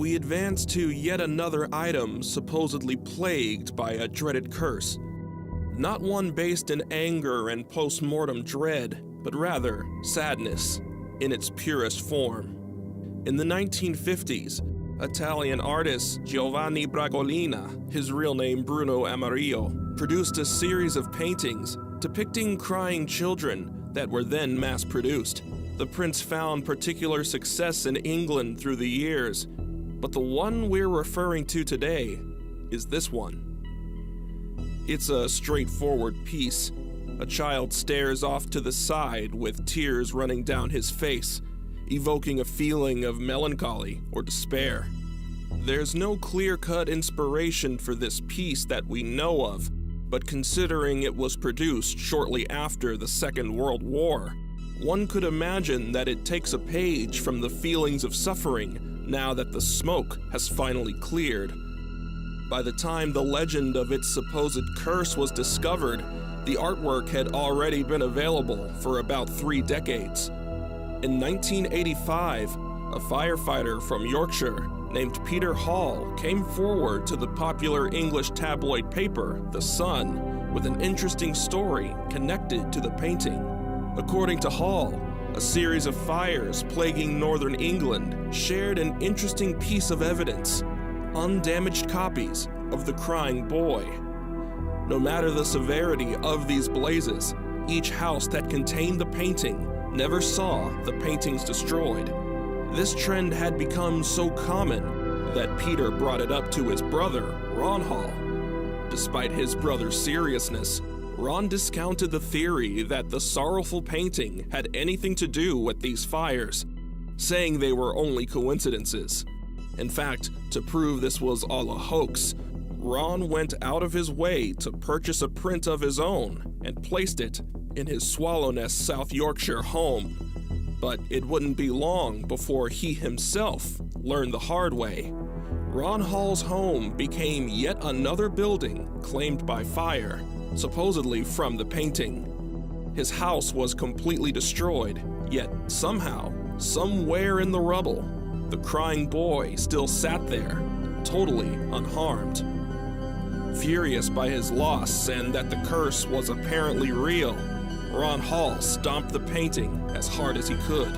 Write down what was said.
We advance to yet another item supposedly plagued by a dreaded curse. Not one based in anger and post-mortem dread, but rather sadness in its purest form. In the 1950s, Italian artist Giovanni Bragolina, his real name Bruno Amarillo, produced a series of paintings depicting crying children that were then mass-produced. The prints found particular success in England through the years, but the one we're referring to today is this one. It's a straightforward piece. A child stares off to the side with tears running down his face, evoking a feeling of melancholy or despair. There's no clear-cut inspiration for this piece that we know of, but considering it was produced shortly after the Second World War, one could imagine that it takes a page from the feelings of suffering now that the smoke has finally cleared. By the time the legend of its supposed curse was discovered, the artwork had already been available for about 3 decades. In 1985, a firefighter from Yorkshire named Peter Hall came forward to the popular English tabloid paper, The Sun, with an interesting story connected to the painting. According to Hall, a series of fires plaguing northern England shared an interesting piece of evidence: undamaged copies of the crying boy. No matter the severity of these blazes, each house that contained the painting never saw the paintings destroyed. This trend had become so common that Peter brought it up to his brother, Ron Hall. Despite his brother's seriousness, Ron discounted the theory that the sorrowful painting had anything to do with these fires, saying they were only coincidences. In fact, to prove this was all a hoax, Ron went out of his way to purchase a print of his own and placed it in his Swallownest, South Yorkshire home. But it wouldn't be long before he himself learned the hard way. Ron Hall's home became yet another building claimed by fire, supposedly from the painting. His house was completely destroyed, yet somehow, somewhere in the rubble, the crying boy still sat there, totally unharmed. Furious by his loss and that the curse was apparently real, Ron Hall stomped the painting as hard as he could.